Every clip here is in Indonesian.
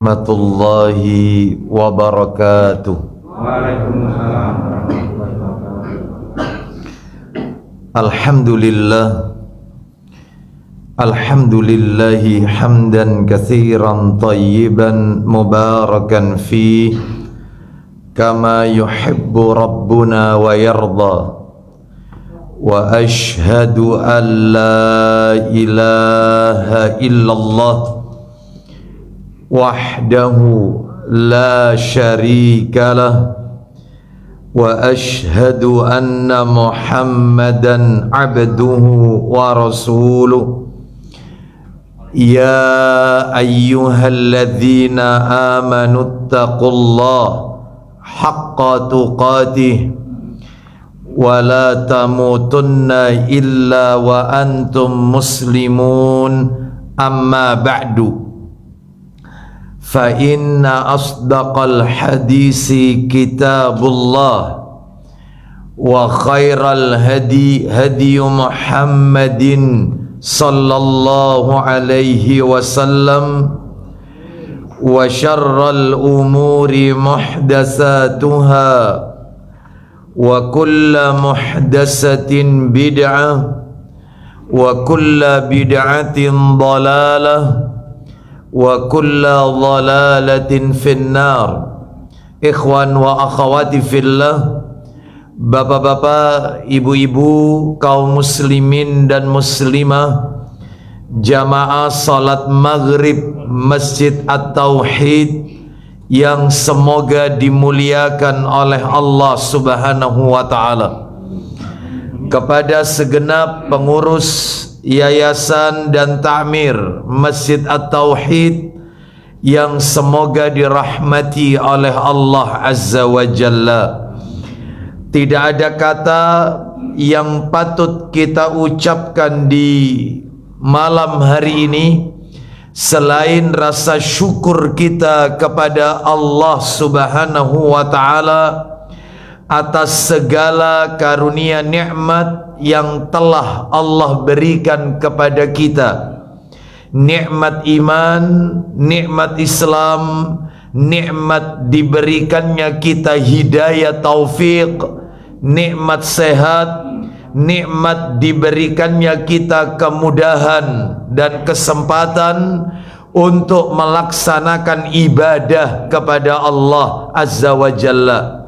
Warahmatullahi wabarakatuh. Waalaikumsalam warahmatullahi wabarakatuh. Alhamdulillahi hamdan katsiran tayyiban mubarakan fi kama yuhibbu rabbuna wa yarda. Wa ashhadu an la ilaha illallah wahdahu la syarika lah wa ashhadu anna Muhammadan abduhu wa rasuluh. Ya ayyuhalladzina amanu taqullaha haqqa tuqatih wa la tamutunna illa wa antum muslimun. Amma ba'du, fa inna asdaqal hadisi kitabullah wa khairal hadi Muhammadin sallallahu alaihi wasallam wa syarral umuri muhdatsatuha wa kulla muhdatsatin bid'ah wa kulla bid'atin dhalalah wa kulla dhalalatin finnar. Ikhwan wa akhawati fillah, bapak-bapak, ibu-ibu, kaum muslimin dan muslimah, jamaah salat maghrib Masjid At-Tauhid yang semoga dimuliakan oleh Allah Subhanahu wa ta'ala. Kepada segenap pengurus Yayasan dan Ta'mir Masjid At-Tauhid yang semoga dirahmati oleh Allah Azza wa Jalla. Tidak ada kata yang patut kita ucapkan di malam hari ini selain rasa syukur kita kepada Allah Subhanahu wa ta'ala atas segala karunia nikmat yang telah Allah berikan kepada kita. Nikmat iman, nikmat Islam, nikmat diberikannya kita hidayah taufik, nikmat sehat, nikmat diberikannya kita kemudahan dan kesempatan untuk melaksanakan ibadah kepada Allah Azza wa Jalla.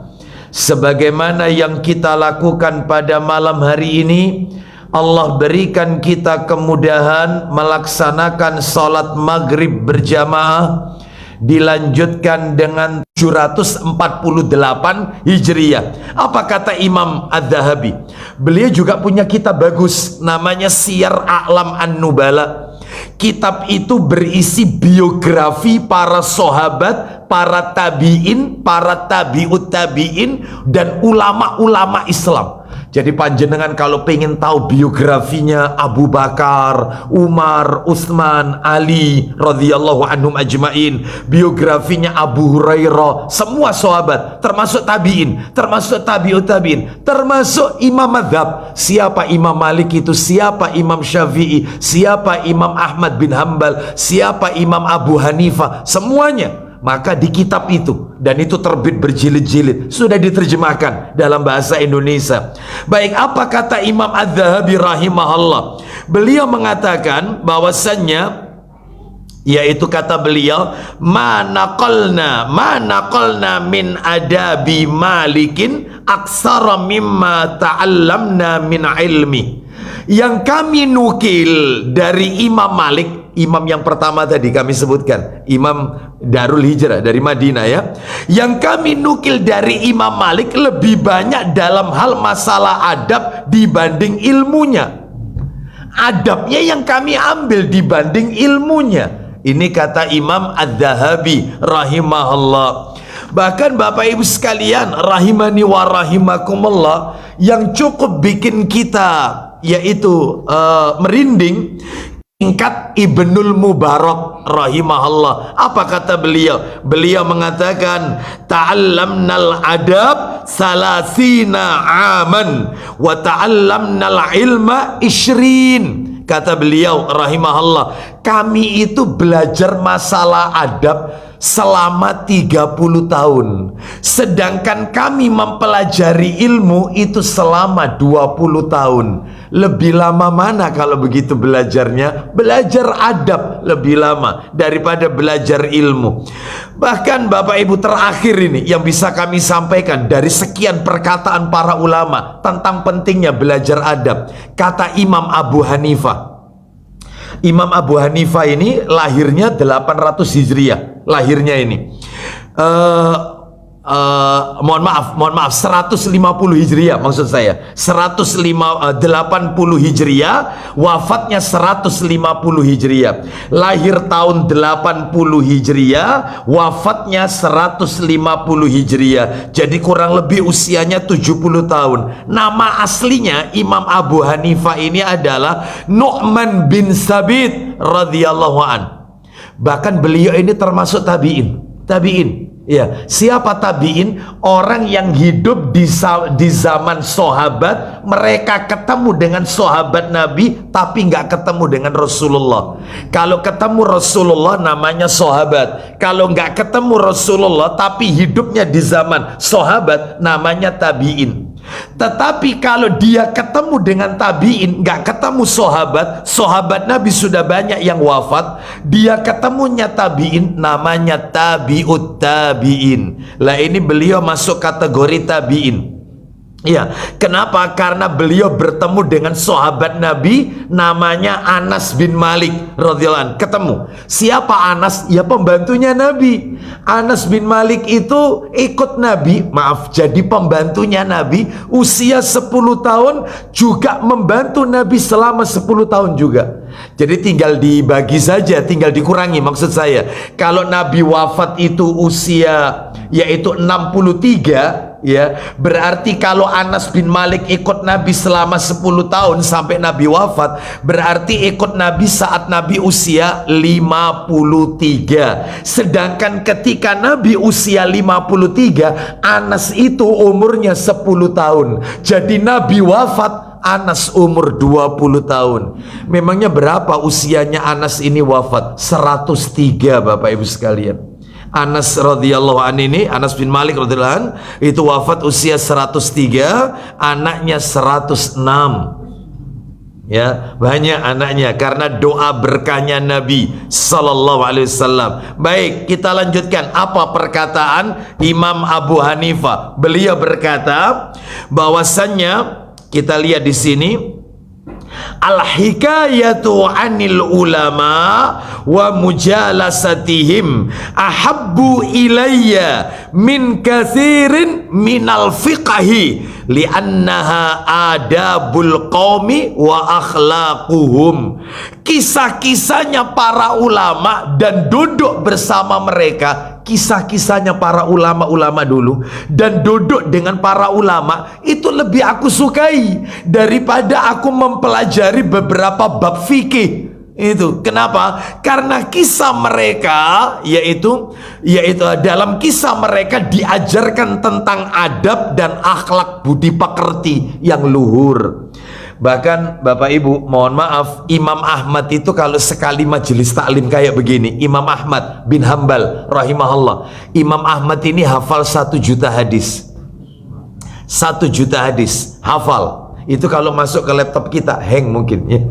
Sebagaimana yang kita lakukan pada malam hari ini, Allah berikan kita kemudahan melaksanakan salat maghrib berjamaah, dilanjutkan dengan 748 Hijriyah. Apa kata Imam Adz-Dzahabi? Beliau juga punya kitab bagus namanya Siyar A'lam An-Nubala. Kitab itu berisi biografi para sahabat, para tabi'in, para tabi'ut tabi'in, dan ulama-ulama Islam. Jadi panjenengan kalau pengen tahu biografinya Abu Bakar, Umar, Utsman, Ali radhiyallahu anhum ajmain, biografinya Abu Hurairah, semua sahabat, termasuk tabi'in, termasuk tabi'ut tabi'in, termasuk imam mazhab, siapa Imam Malik itu, siapa Imam Syafi'i, siapa Imam Ahmad bin Hanbal, siapa Imam Abu Hanifah, semuanya. Maka di kitab itu, dan itu terbit berjilid-jilid, sudah diterjemahkan dalam bahasa Indonesia. Baik, apa kata Imam Adz-Dzahabi rahimahullah? Beliau mengatakan bahwasannya, yaitu kata beliau, manaqalna min adabi malikin aksara mimma ta'allamna min ilmi. Yang kami nukil dari Imam Malik, imam yang pertama tadi kami sebutkan, Imam Darul Hijrah dari Madinah ya. Yang kami nukil dari Imam Malik lebih banyak dalam hal masalah adab dibanding ilmunya. Adabnya yang kami ambil dibanding ilmunya. Ini kata Imam Adz-Dzahabi rahimahullah. Bahkan Bapak Ibu sekalian rahimani wa rahimakumullah, yang cukup bikin kita yaitu merinding, tingkat Ibnul Mubarak rahimahullah. Apa kata beliau? Beliau mengatakan, ta'allamnal adab salasina aman wa ta'allamnal ilma 20. Kata beliau rahimahullah, kami itu belajar masalah adab selama 30 tahun. Sedangkan kami mempelajari ilmu itu selama 20 tahun. Lebih lama mana kalau begitu belajarnya? Belajar adab lebih lama daripada belajar ilmu. Bahkan Bapak Ibu, terakhir ini yang bisa kami sampaikan dari sekian perkataan para ulama tentang pentingnya belajar adab. Kata Imam Abu Hanifah. Imam Abu Hanifah ini lahirnya 800 Hijriah. Lahirnya ini mohon maaf 150 Hijriah maksud saya. 80 Hijriah, wafatnya 150 Hijriah. Lahir tahun 80 Hijriah, wafatnya 150 Hijriah. Jadi kurang lebih usianya 70 tahun. Nama aslinya Imam Abu Hanifah ini adalah Nu'man bin Sabit radhiyallahu an. Bahkan beliau ini termasuk tabi'in. Ya, siapa tabi'in? Orang yang hidup di zaman sahabat, mereka ketemu dengan sahabat Nabi tapi nggak ketemu dengan Rasulullah. Kalau ketemu Rasulullah namanya sahabat. Kalau nggak ketemu Rasulullah tapi hidupnya di zaman sahabat namanya tabi'in. Tetapi kalau dia ketemu dengan tabi'in, nggak ketemu sahabat Nabi sudah banyak yang wafat, dia ketemunya tabi'in, namanya tabi'ut tabi'in. Lah ini beliau masuk kategori tabi'in. Ya, kenapa? Karena beliau bertemu dengan sahabat Nabi namanya Anas bin Malik radhiyallahu anhu. Ketemu. Siapa Anas? Ya pembantunya Nabi. Anas bin Malik itu ikut Nabi, jadi pembantunya Nabi, usia 10 tahun juga membantu Nabi selama 10 tahun juga. Jadi tinggal dibagi saja, tinggal dikurangi maksud saya. Kalau Nabi wafat itu usia yaitu 63, ya, berarti kalau Anas bin Malik ikut Nabi selama 10 tahun sampai Nabi wafat, berarti ikut Nabi saat Nabi usia 53. Sedangkan ketika Nabi usia 53, Anas itu umurnya 10 tahun. Jadi Nabi wafat, Anas umur 20 tahun. Memangnya berapa usianya Anas ini wafat? 103 Bapak Ibu sekalian. Anas radhiyallahu an ini, Anas bin Malik radhiyallahu an, itu wafat usia 103, anaknya 106. Ya, banyak anaknya karena doa berkahnya Nabi sallallahu alaihi wasallam. Baik, kita lanjutkan apa perkataan Imam Abu Hanifah. Beliau berkata bahwasannya, kita lihat di sini, al-hikayatu 'anil ulama wa mujalasatihim ahabbu ilayya min katsirin minal fiqhi li'annaha adabul qaumi wa akhlaquhum. Kisah-kisahnya para ulama dan duduk bersama mereka, kisah-kisahnya para ulama-ulama dulu dan duduk dengan para ulama itu lebih aku sukai daripada aku mempelajari beberapa bab fikih. Itu kenapa? Karena kisah mereka yaitu dalam kisah mereka diajarkan tentang adab dan akhlak budi pekerti yang luhur. Bahkan Bapak Ibu, mohon maaf, Imam Ahmad itu kalau sekali majelis taklim kayak begini, Imam Ahmad bin Hambal rahimahullah, Imam Ahmad ini hafal 1 juta hadis. 1 juta hadis hafal. Itu kalau masuk ke laptop kita hang mungkin ya.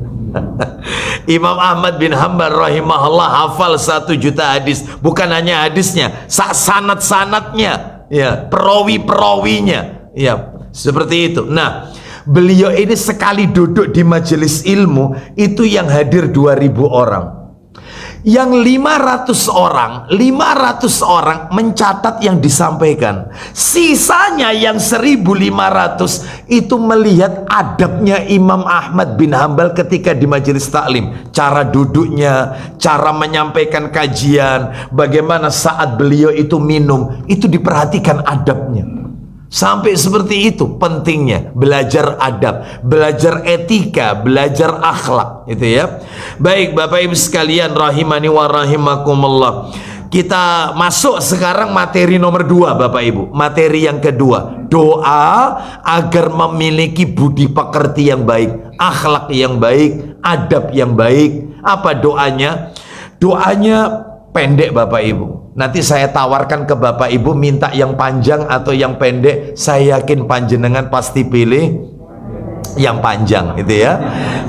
Imam Ahmad bin Hambal rahimahullah hafal 1 juta hadis. Bukan hanya hadisnya, sanad-sanadnya, ya, perawi-perawinya, ya, seperti itu. Nah, beliau ini sekali duduk di majelis ilmu itu yang hadir 2000 orang. Yang 500 orang mencatat yang disampaikan. Sisanya yang 1500 itu melihat adabnya Imam Ahmad bin Hambal ketika di majelis taklim. Cara duduknya, cara menyampaikan kajian, bagaimana saat beliau itu minum, itu diperhatikan adabnya. Sampai seperti itu pentingnya belajar adab, belajar etika, belajar akhlak, itu ya. Baik Bapak Ibu sekalian rahimani wa rahimakumullah. Kita masuk sekarang materi nomor 2 Bapak Ibu. Materi yang kedua, doa agar memiliki budi pekerti yang baik, akhlak yang baik, adab yang baik. Apa doanya? Doanya pendek Bapak Ibu. Nanti saya tawarkan ke Bapak Ibu minta yang panjang atau yang pendek. Saya yakin panjenengan pasti pilih yang panjang itu ya.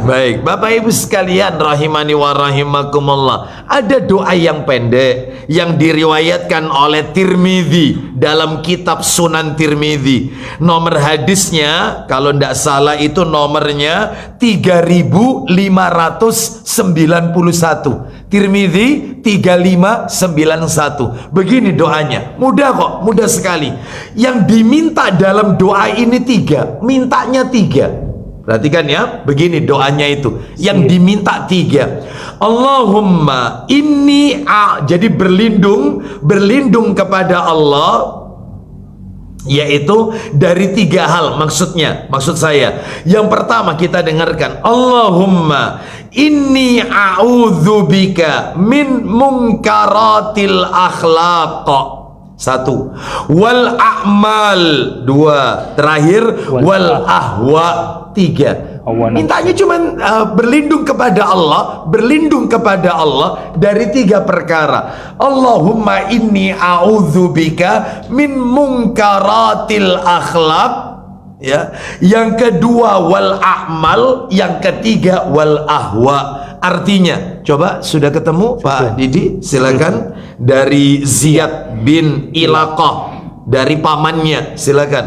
Baik, Bapak Ibu sekalian rahimani wa rahimakumullah. Ada doa yang pendek yang diriwayatkan oleh Tirmidzi dalam kitab Sunan Tirmidzi. Nomor hadisnya kalau tidak salah itu nomornya 3591. Tirmidzi 3591. Begini doanya. Mudah kok, mudah sekali. Yang diminta dalam doa ini 3, mintanya 3. Perhatikan ya, begini doanya itu. Yang diminta 3. Allahumma inni jadi berlindung kepada Allah, yaitu dari 3 hal. Maksud saya, yang pertama kita dengarkan, Allahumma inni a'udzubika min munkaratil akhlaq. 1, wal a'mal. 2, terakhir wal ahwa. 3. Mintanya cuman berlindung kepada Allah dari 3 perkara. Allahumma inni a'udzubika min munkaratil akhlaq, ya. Yang kedua wal a'mal, yang ketiga wal ahwa. Artinya, coba sudah ketemu Pak Didi? Silakan. Dari Ziyad bin Ilaqah, dari pamannya, silakan.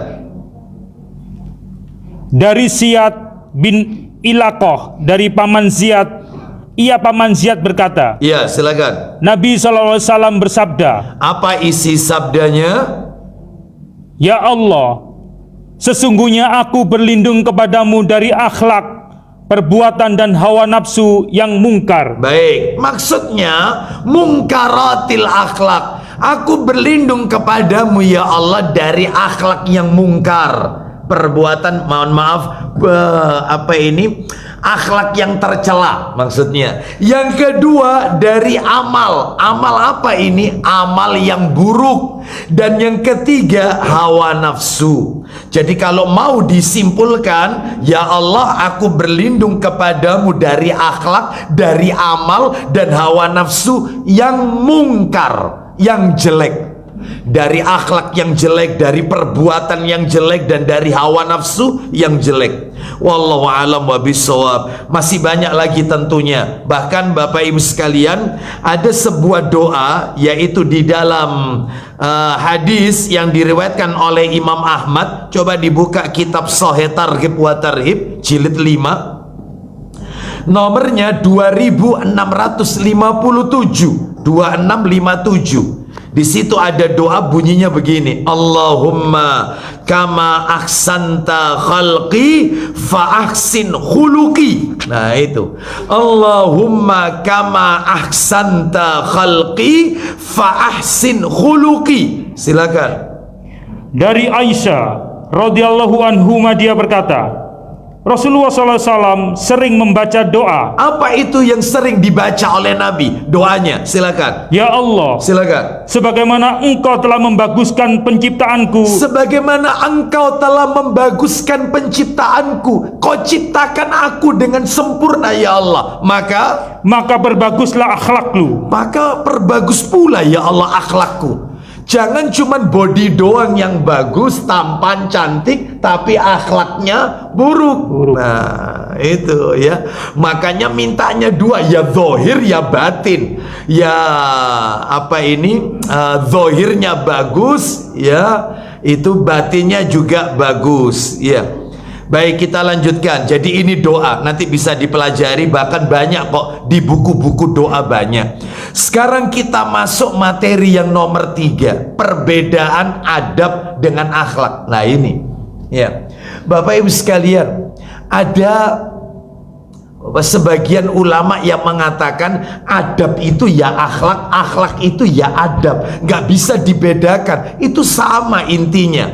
Dari Ziyad bin Ilaqah, dari paman Ziyad, paman Ziyad berkata, Ya, silakan. Nabi SAW bersabda, Apa isi sabdanya? Ya Allah, sesungguhnya aku berlindung kepadamu dari akhlak, perbuatan dan hawa nafsu yang mungkar. Baik, maksudnya mungkaratil akhlak. Aku berlindung kepadamu ya Allah dari akhlak yang mungkar. Perbuatan, mohon maaf, akhlak yang tercela maksudnya. Yang kedua dari amal apa ini? Amal yang buruk. Dan yang ketiga hawa nafsu. Jadi kalau mau disimpulkan, ya Allah aku berlindung kepadamu dari akhlak, dari amal dan hawa nafsu yang mungkar, yang jelek. Dari akhlak yang jelek, dari perbuatan yang jelek, dan dari hawa nafsu yang jelek. Wallahu a'lam wa bishawab. Masih banyak lagi tentunya. Bahkan Bapak Ibu sekalian, ada sebuah doa, yaitu di dalam hadis yang diriwayatkan oleh Imam Ahmad. Coba dibuka kitab Sahih Targhib wa Tarhib jilid 5, nomornya 2657. 2657. Di situ ada doa bunyinya begini, Allahumma kama ahsanta khalqi fa ahsin khuluqi. Nah itu, Allahumma kama ahsanta khalqi fa ahsin khuluqi. Silakan. Dari Aisyah radhiyallahu anhuma, dia berkata, Rasulullah SAW sering membaca doa. Apa itu yang sering dibaca oleh Nabi? Doanya, silakan. Ya Allah, silakan. Sebagaimana Engkau telah membaguskan penciptaanku, sebagaimana Engkau telah membaguskan penciptaanku, Kau ciptakan aku dengan sempurna ya Allah. Maka perbaguslah akhlakku. Maka perbagus pula ya Allah akhlakku. Jangan cuman body doang yang bagus, tampan, cantik, tapi akhlaknya buruk. Nah itu ya. Makanya mintanya 2, ya zahir ya batin. Ya zahirnya bagus, ya itu batinnya juga bagus, ya. Baik, kita lanjutkan. Jadi ini doa, nanti bisa dipelajari, bahkan banyak kok di buku-buku doa banyak. Sekarang kita masuk materi yang nomor 3, perbedaan adab dengan akhlak. Nah ini, ya Bapak Ibu sekalian, ada sebagian ulama yang mengatakan adab itu ya akhlak, akhlak itu ya adab, nggak bisa dibedakan, itu sama intinya.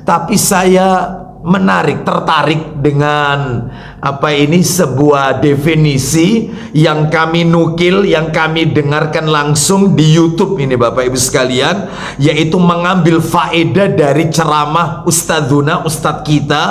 Tapi saya tertarik dengan apa ini sebuah definisi yang kami nukil, yang kami dengarkan langsung di YouTube ini Bapak Ibu sekalian, yaitu mengambil faedah dari ceramah Ustadzuna, Ustadz kita,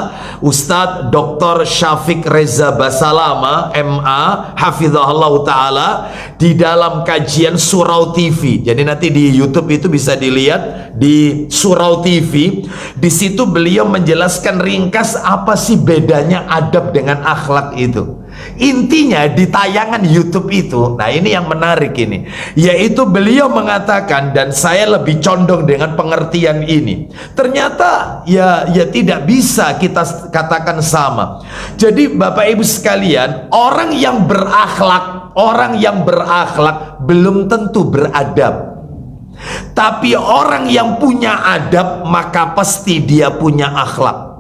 Ustadz Dr. Syafiq Reza Basalama MA Hafizahullah Ta'ala, di dalam kajian Surau TV. Jadi nanti di YouTube itu bisa dilihat di Surau TV. Di situ beliau menjelaskan ringkas apa sih bedanya adab dengan akhlak itu. Intinya di tayangan YouTube itu, nah ini yang menarik ini, yaitu beliau mengatakan, dan saya lebih condong dengan pengertian ini, ternyata ya tidak bisa kita katakan sama. Jadi Bapak Ibu sekalian, orang yang berakhlak belum tentu beradab. Tapi orang yang punya adab maka pasti dia punya akhlak.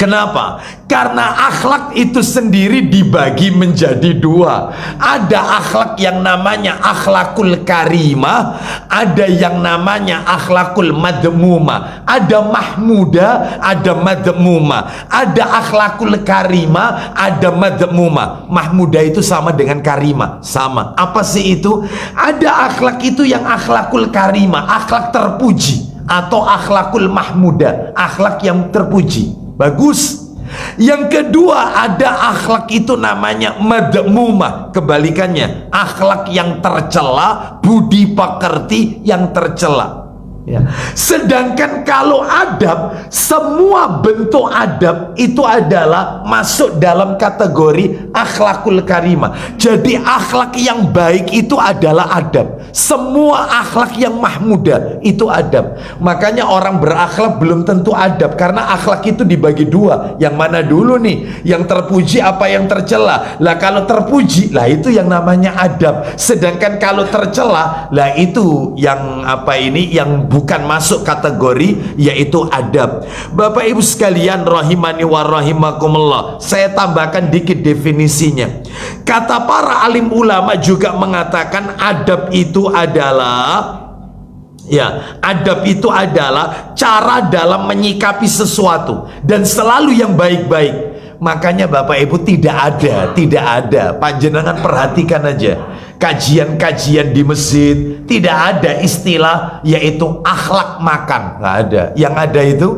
Kenapa? Karena akhlak itu sendiri dibagi menjadi dua. Ada akhlak yang namanya akhlakul karimah, ada yang namanya akhlakul madmumah. Ada mahmudah, ada madmumah. Ada akhlakul karimah, ada madmumah. Mahmudah itu sama dengan karimah, sama. Apa sih itu? Ada akhlak itu yang akhlakul karimah, akhlak terpuji, atau akhlakul mahmudah, akhlak yang terpuji. Bagus. Yang kedua ada akhlak itu namanya madmumah, kebalikannya, akhlak yang tercela, budi pekerti yang tercela. Ya. Sedangkan kalau adab, semua bentuk adab itu adalah masuk dalam kategori akhlakul karimah. Jadi akhlak yang baik itu adalah adab. Semua akhlak yang mahmudah itu adab. Makanya orang berakhlak belum tentu adab, karena akhlak itu dibagi dua. Yang mana dulu nih? Yang terpuji apa yang tercela? Lah kalau terpuji, lah itu yang namanya adab. Sedangkan kalau tercela, lah itu yang apa ini, yang bukan masuk kategori, yaitu adab. Bapak Ibu sekalian rahimani wa rahimakumullah, saya tambahkan dikit definisinya. Kata para alim ulama juga mengatakan adab itu adalah, ya, adab itu adalah cara dalam menyikapi sesuatu dan selalu yang baik-baik. Makanya Bapak Ibu tidak ada, panjenengan perhatikan aja kajian-kajian di masjid, tidak ada istilah yaitu akhlak makan, nggak ada. Yang ada itu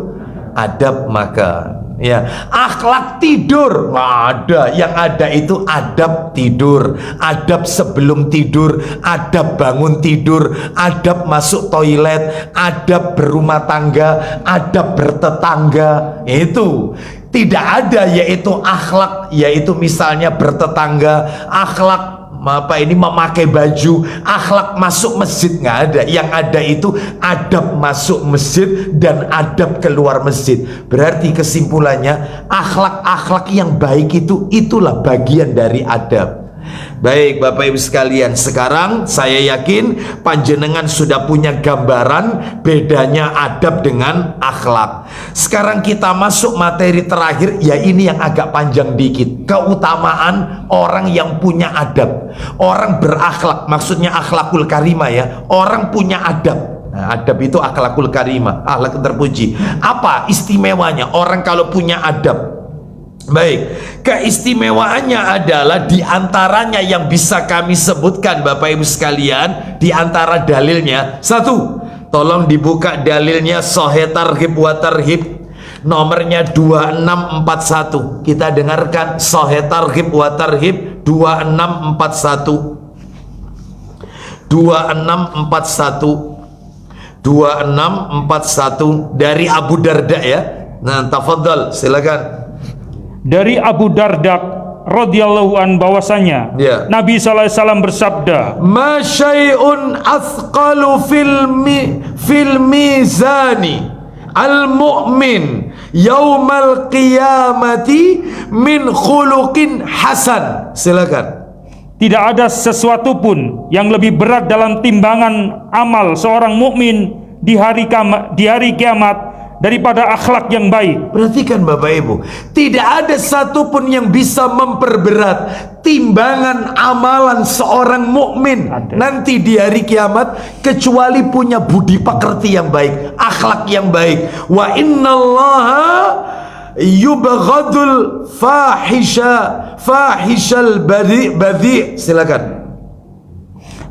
adab makan, ya. Akhlak tidur nggak ada. Yang ada itu adab tidur, adab sebelum tidur, adab bangun tidur, adab masuk toilet, adab berumah tangga, adab bertetangga. Itu tidak ada, yaitu akhlak, yaitu misalnya bertetangga, akhlak apa ini memakai baju, akhlak masuk masjid, nggak ada. Yang ada itu adab masuk masjid dan adab keluar masjid. Berarti kesimpulannya akhlak-akhlak yang baik itu, itulah bagian dari adab. Baik Bapak Ibu sekalian, sekarang saya yakin panjenengan sudah punya gambaran bedanya adab dengan akhlak. Sekarang kita masuk materi terakhir, ya ini yang agak panjang dikit. Keutamaan orang yang punya adab, orang berakhlak, maksudnya akhlakul karimah ya. Orang punya adab. Nah, adab itu akhlakul karimah, akhlak terpuji. Apa istimewanya orang kalau punya adab? Baik, keistimewaannya adalah diantaranya yang bisa kami sebutkan Bapak Ibu sekalian, diantara dalilnya. Satu, tolong dibuka dalilnya Sahih Targhib wa Tarhib, nomornya 2641. Kita dengarkan Sahih Targhib wa Tarhib 2641. 2641 dari Abu Darda ya. Nah, tafadhal, silakan. Dari Abu Darda radhiyallahu an bahwasanya Nabi sallallahu alaihi wasallam bersabda, "Ma syai'un athqalu fil mizani al-mu'min yaumal qiyamati min khuluqin hasan." Silakan. Tidak ada sesuatu pun yang lebih berat dalam timbangan amal seorang mukmin di hari kiamat daripada akhlak yang baik. Perhatikan Bapak Ibu, tidak ada satupun yang bisa memperberat timbangan amalan seorang mukmin nanti di hari kiamat kecuali punya budi pekerti yang baik, akhlak yang baik. Wa innallaha yubghadul fahishal badi. Silakan.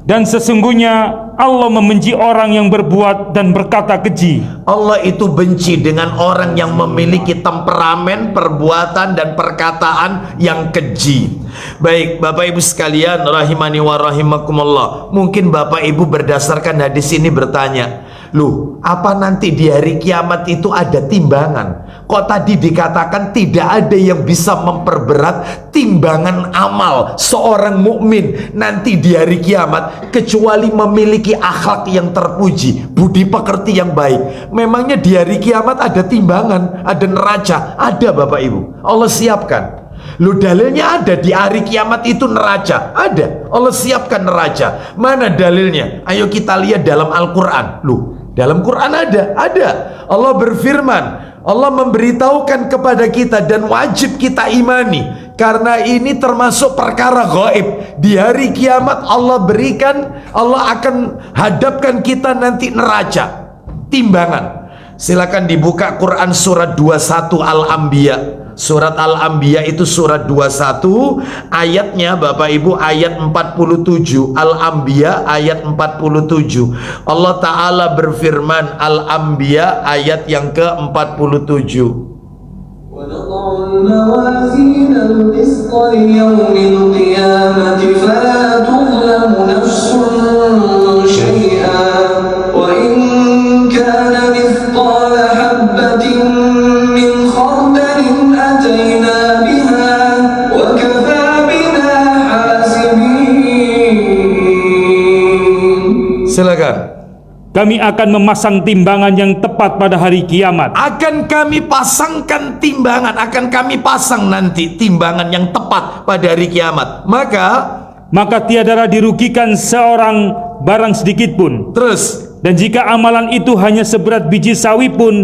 Dan sesungguhnya Allah membenci orang yang berbuat dan berkata keji. Allah itu benci dengan orang yang memiliki temperamen, perbuatan dan perkataan yang keji. Baik, Bapak Ibu sekalian rahimani wa rahimakumullah. Mungkin Bapak Ibu berdasarkan hadis ini bertanya, loh, apa nanti di hari kiamat itu ada timbangan? Kok tadi dikatakan tidak ada yang bisa memperberat timbangan amal seorang mukmin nanti di hari kiamat kecuali memiliki akhlak yang terpuji, budi pekerti yang baik. Memangnya di hari kiamat ada timbangan, ada neraca? Ada Bapak Ibu, Allah siapkan. Lu dalilnya ada di hari kiamat itu neraca. Ada, Allah siapkan neraca. Mana dalilnya? Ayo kita lihat dalam Al-Quran. Lu, dalam Quran ada. Allah berfirman, Allah memberitahukan kepada kita dan wajib kita imani, karena ini termasuk perkara gaib. Di hari kiamat Allah berikan, Allah akan hadapkan kita nanti neraca, timbangan. Silakan dibuka Quran surat 21 Al-Anbiya. Surat Al-Anbiya itu surat 21, ayatnya Bapak Ibu ayat 47. Al-Anbiya ayat 47. Allah Ta'ala berfirman, Al-Anbiya ayat yang ke-47. وَنَضَعُ الْمَوَازِينَ الْقِسْطَ لِيَوْمِ الْقِيَامَةِ فَلَا تُظْلَمُ نَفْسٌ شَيْئًا وَإِنْ كَانَ مِثْقَالَ حَبَّةٍ مِّنْ خَرْدَلٍ أَتَيْنَا بِهَا وَكَفَى بِنَا حَاسِبِينَ. Silakan. Kami akan memasang timbangan yang tepat pada hari kiamat. Akan kami pasangkan timbangan, akan kami pasang nanti timbangan yang tepat pada hari kiamat. Maka tiada dirugikan seorang barang sedikit pun. terus Dan jika amalan itu hanya seberat biji sawi pun,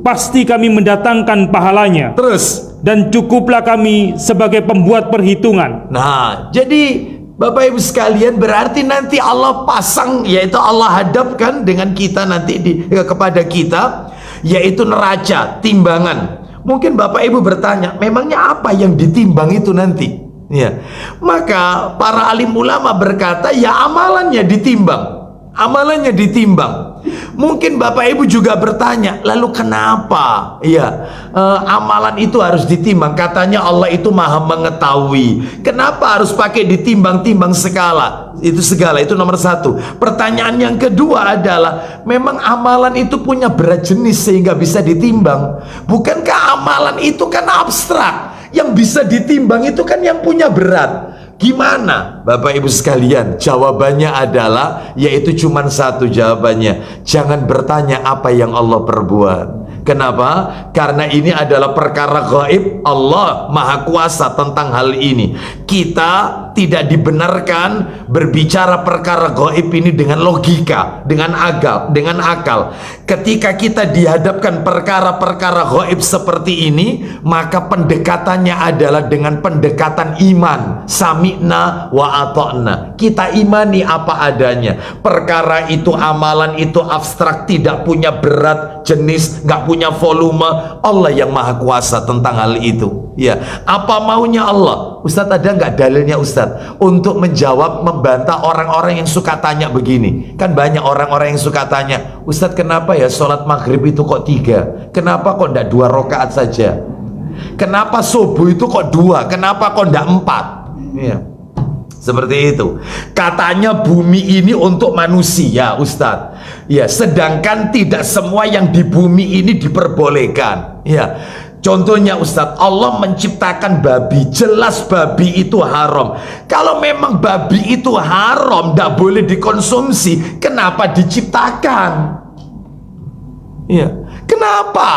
pasti kami mendatangkan pahalanya. terus. Dan cukuplah kami sebagai pembuat perhitungan. Nah, jadi Bapak Ibu sekalian, berarti nanti Allah pasang, yaitu Allah hadapkan dengan kita nanti kepada kita, yaitu neraca, timbangan. Mungkin Bapak Ibu bertanya, memangnya apa yang ditimbang itu nanti? Ya, maka para alim ulama berkata, ya amalannya ditimbang, amalannya ditimbang. Mungkin Bapak Ibu juga bertanya, lalu kenapa amalan itu harus ditimbang? Katanya Allah itu maha mengetahui. Kenapa harus pakai ditimbang-timbang segala? Itu segala, itu nomor satu. Pertanyaan yang kedua adalah, memang amalan itu punya berat jenis sehingga bisa ditimbang? Bukankah amalan itu kan abstrak? Yang bisa ditimbang itu kan yang punya berat. Gimana Bapak Ibu sekalian? Jawabannya adalah, yaitu cuma satu jawabannya. Jangan bertanya apa yang Allah perbuat. Kenapa? Karena ini adalah perkara gaib. Allah maha kuasa tentang hal ini. Kita tidak dibenarkan berbicara perkara gaib ini dengan logika, dengan akal. Ketika kita dihadapkan perkara-perkara gaib seperti ini, maka pendekatannya adalah dengan pendekatan iman. Sami'na wa ata'na. Kita imani apa adanya. Perkara itu, amalan itu abstrak, tidak punya berat jenis, nggak punya volume. Allah yang maha kuasa tentang hal itu. Ya, apa maunya Allah? Ustadz, ada nggak dalilnya Ustadz untuk menjawab, membantah orang-orang yang suka tanya begini? Kan banyak orang-orang yang suka tanya, Ustadz kenapa ya sholat maghrib itu kok 3? Kenapa kok nggak 2 rakaat saja? Kenapa subuh itu kok 2? Kenapa kok nggak 4? Ya, seperti itu. Katanya bumi ini untuk manusia Ustadz. Ya, sedangkan tidak semua yang di bumi ini diperbolehkan. Ya, contohnya Ustadz, Allah menciptakan babi. Jelas babi itu haram. Kalau memang babi itu haram, tidak boleh dikonsumsi, kenapa diciptakan? Ya, kenapa?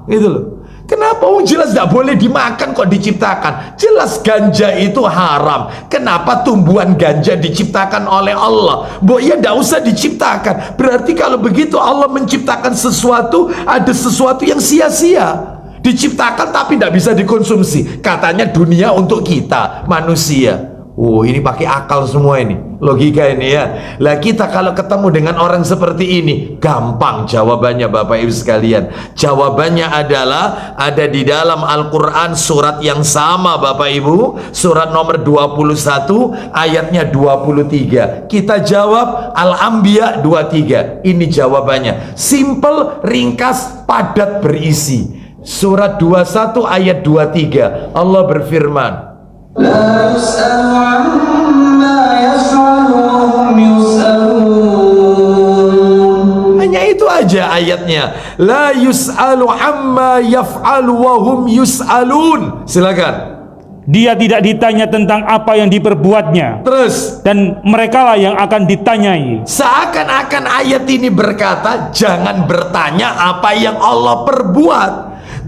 Gitu loh. Kenapa? Oh, jelas tidak boleh dimakan kok diciptakan. Jelas ganja itu haram. Kenapa tumbuhan ganja diciptakan oleh Allah? Ya tidak usah diciptakan. Berarti kalau begitu Allah menciptakan sesuatu, ada sesuatu yang sia-sia. Diciptakan tapi tidak bisa dikonsumsi. Katanya dunia untuk kita manusia. Oh, ini pakai akal semua ini, logika ini ya. Lah kita kalau ketemu dengan orang seperti ini, gampang jawabannya Bapak Ibu sekalian. Jawabannya adalah ada di dalam Al-Quran surat yang sama Bapak Ibu, surat nomor 21 ayatnya 23. Kita jawab Al-Anbiya 23. Ini jawabannya, simple, ringkas, padat, berisi. Surat 21 ayat 23, Allah berfirman, لا يسأل عما يفعل وهم يسألون. hanya itu aja ayatnya. La yus'alu amma yaf'alu wa hum yus'alun. Silakan. Dia tidak ditanya tentang apa yang diperbuatnya, Terus dan merekalah yang akan ditanyai. seakan-akan ayat ini berkata, jangan bertanya apa yang Allah perbuat,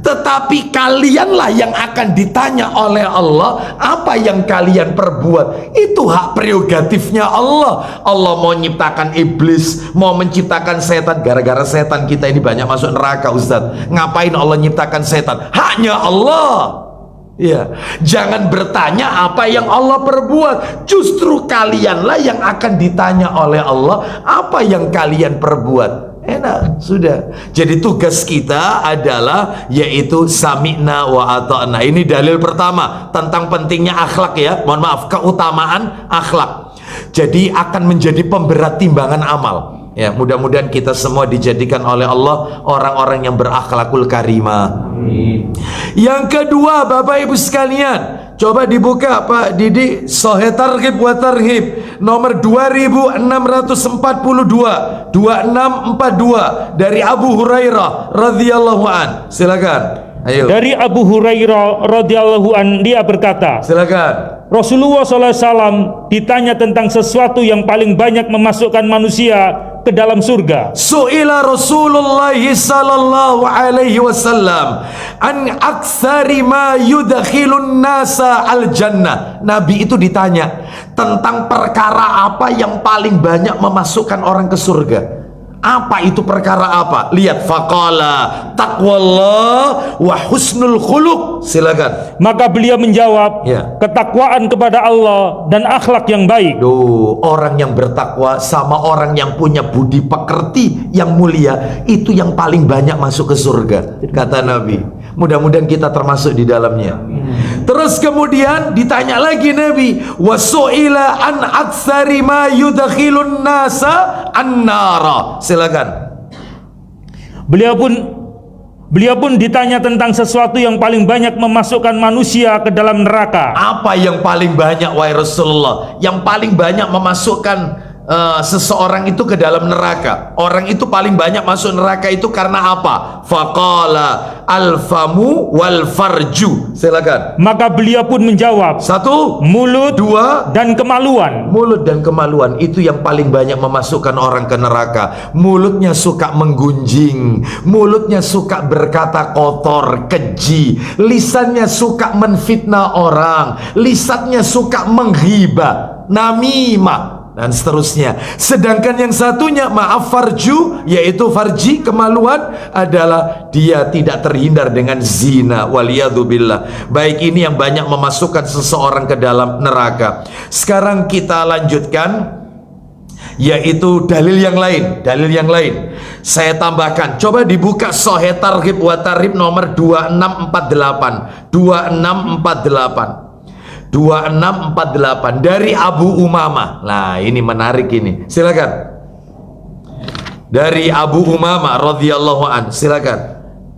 tetapi kalianlah yang akan ditanya oleh Allah apa yang kalian perbuat. Itu hak prerogatifnya Allah. Allah mau menciptakan iblis, mau menciptakan setan. Gara-gara setan kita ini banyak masuk neraka, Ustadz. Ngapain Allah nyiptakan setan? Haknya Allah. Ya, jangan bertanya apa yang Allah perbuat. Justru kalianlah yang akan ditanya oleh Allah apa yang kalian perbuat. Enak, sudah. Jadi tugas kita adalah yaitu sami'na wa ata'na. Ini dalil pertama tentang pentingnya akhlak ya. Mohon maaf, keutamaan akhlak. Jadi akan menjadi pemberat timbangan amal. Ya, mudah-mudahan kita semua dijadikan oleh Allah orang-orang yang berakhlakul karimah. Yang kedua, Bapak Ibu sekalian, coba dibuka Pak Didi Sahih Targhib wa Tarhib nomor 2642 2642 dari Abu Hurairah radhiyallahu an. Silakan. Ayo. Dari Abu Hurairah radhiyallahu an, dia berkata, Silakan. Rasulullah SAW ditanya tentang sesuatu yang paling banyak memasukkan manusia ke dalam surga. Su'ila Rasulullah sallallahu alaihi wasallam an aktsari ma yudkhilun nasa al jannah. Nabi itu ditanya tentang perkara apa yang paling banyak memasukkan orang ke surga. Apa itu perkara apa? Lihat, faqala taqwallah wa husnul khuluq. Silakan. Maka beliau menjawab, Ya. ketakwaan kepada Allah dan akhlak yang baik. Duh, orang yang bertakwa sama orang yang punya budi pekerti yang mulia, itu yang paling banyak masuk ke surga, kata Nabi. Mudah-mudahan kita termasuk di dalamnya. Terus kemudian ditanya lagi Nabi, wasu'ila an aktsari ma yudkhilun nasa an-nara. Silakan. Beliau pun ditanya tentang sesuatu yang paling banyak memasukkan manusia ke dalam neraka. Apa yang paling banyak wahai Rasulullah? Yang paling banyak memasukkan seseorang itu ke dalam neraka. Orang itu paling banyak masuk neraka itu karena apa? Faqala al-famu wal farju. Silakan. Maka beliau pun menjawab, Satu, mulut dua, dan kemaluan. mulut dan kemaluan itu yang paling banyak memasukkan orang ke neraka. Mulutnya suka menggunjing, mulutnya suka berkata kotor, keji, lisannya suka menfitnah orang, lisannya suka menghibah, namimah, dan seterusnya. Sedangkan yang satunya, maaf, farju, yaitu farji, kemaluan, adalah dia tidak terhindar dengan zina, waliyadzubillah. Baik, ini yang banyak memasukkan seseorang ke dalam neraka. Sekarang kita lanjutkan, yaitu dalil yang lain. Dalil yang lain saya tambahkan. Coba dibuka Sahih Targhib wa Tarhib nomor 2648 2648 2648 dari Abu Umamah. Nah, ini menarik ini. Silakan. Dari Abu Umamah radhiyallahu an. Silakan.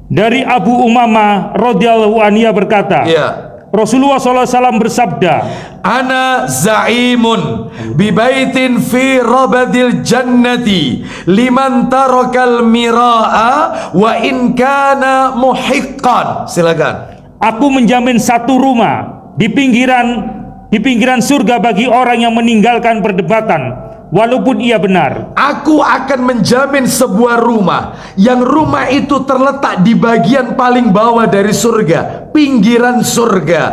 Dari Abu Umamah radhiyallahu an, ia berkata, Ya. Rasulullah SAW bersabda, Ana za'imun bi baitin fi rabadil jannati liman tarakal mira'a wa in kana muhiqqan. Silakan. aku menjamin satu rumah di pinggiran surga bagi orang yang meninggalkan perdebatan walaupun ia benar. Aku akan menjamin sebuah rumah yang rumah itu terletak di bagian paling bawah dari surga, pinggiran surga.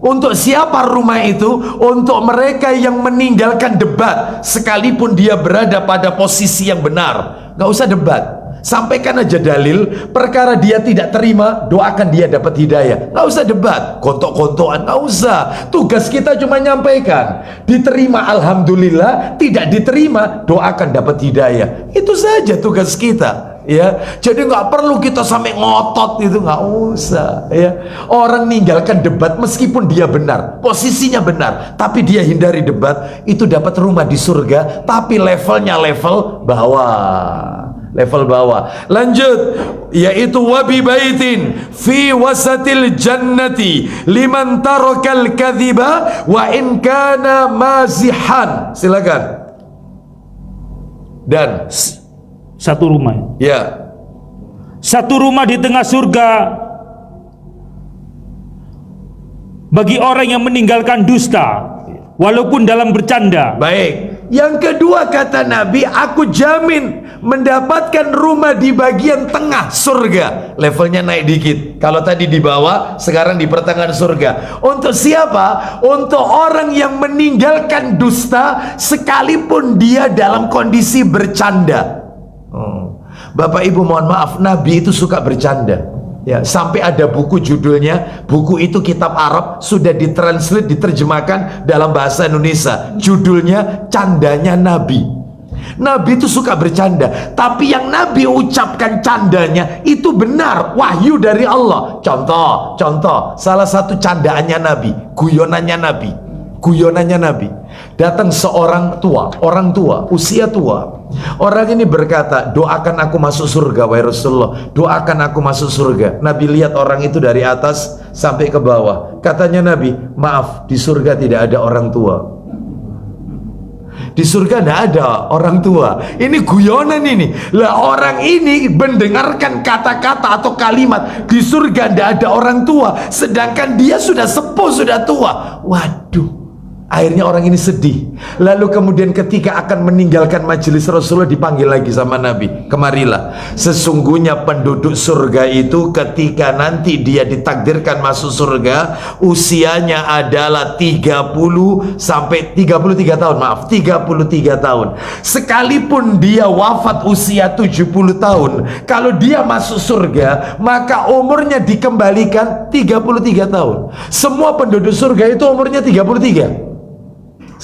Untuk siapa rumah itu? Untuk mereka yang meninggalkan debat sekalipun dia berada pada posisi yang benar. Gak usah debat. Sampaikan aja dalil, perkara dia tidak terima, doakan dia dapat hidayah. Nggak usah debat, kontok-kontokan, nggak usah. Tugas kita cuma nyampaikan. Diterima alhamdulillah, tidak diterima doakan dapat hidayah. Itu saja tugas kita. Ya, jadi nggak perlu kita sampai ngotot itu, nggak usah. Ya, orang ninggalkan debat meskipun dia benar, posisinya benar, tapi dia hindari debat, itu dapat rumah di surga, tapi levelnya level bawah. Level bawah. Lanjut, yaitu wabi baitin fi wasatil jannati liman tarakal kadhiba wa in kana mazihan. Silakan. Dan satu rumah. ya, Satu rumah di tengah surga bagi orang yang meninggalkan dusta walaupun dalam bercanda. baik. Yang kedua kata Nabi, aku jamin mendapatkan rumah di bagian tengah surga. Levelnya naik dikit. Kalau tadi di bawah, sekarang di pertengahan surga. Untuk siapa? Untuk orang yang meninggalkan dusta sekalipun dia dalam kondisi bercanda. Bapak Ibu mohon maaf, Nabi itu suka bercanda. Ya, sampai ada buku judulnya, buku itu kitab Arab, sudah ditranslate, diterjemahkan dalam bahasa Indonesia. Judulnya Candanya Nabi. Nabi itu suka bercanda, tapi yang Nabi ucapkan candanya itu benar, wahyu dari Allah. Contoh, salah satu candaannya Nabi, guyonannya Nabi. Datang seorang tua, orang tua, usia tua. Orang ini berkata, doakan aku masuk surga wahai Rasulullah, doakan aku masuk surga. Nabi lihat orang itu dari atas sampai ke bawah. Katanya Nabi, maaf, di surga tidak ada orang tua. Di surga tidak ada orang tua. Ini guyonan ini. Lah orang ini mendengarkan kata-kata atau kalimat di surga tidak ada orang tua, sedangkan dia sudah sepuh, sudah tua. Waduh. Akhirnya orang ini sedih. Lalu kemudian ketika akan meninggalkan majelis Rasulullah dipanggil lagi sama Nabi. Kemarilah. Sesungguhnya penduduk surga itu ketika nanti dia ditakdirkan masuk surga, usianya adalah 30 sampai 33 tahun. Maaf, 33 tahun. Sekalipun dia wafat usia 70 tahun, kalau dia masuk surga, maka umurnya dikembalikan 33 tahun. Semua penduduk surga itu umurnya 33.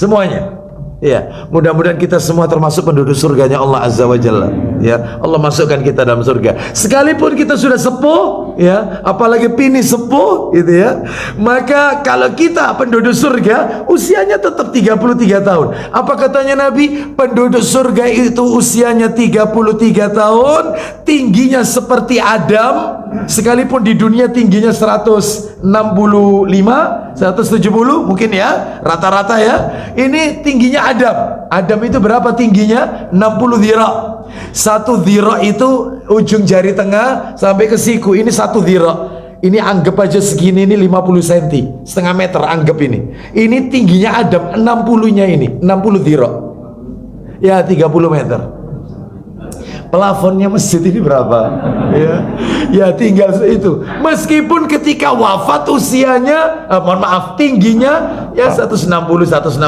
Semuanya. Ya, mudah-mudahan kita semua termasuk penduduk surganya Allah Azza wa Jalla. Ya, Allah masukkan kita dalam surga. Sekalipun kita sudah sepuh, ya, apalagi pini sepuh, gitu ya. Maka kalau kita penduduk surga, usianya tetap 33 tahun. Apa katanya Nabi? Penduduk surga itu usianya 33 tahun, tingginya seperti Adam, sekalipun di dunia tingginya 165, 170 mungkin ya, rata-rata ya. Ini tingginya Adam. Adam itu berapa tingginya? 60 dhira'. Satu dhira' itu ujung jari tengah sampai ke siku. Ini satu dhira'. Ini anggap aja segini, ini 50 cm, setengah meter anggap ini. Ini tingginya Adam 60-nya ini, 60 dhira'. Ya 30 meter. Plafonnya masjid ini berapa? Ya tinggal itu. Meskipun ketika wafat usianya, mohon maaf, tingginya ya 160, 165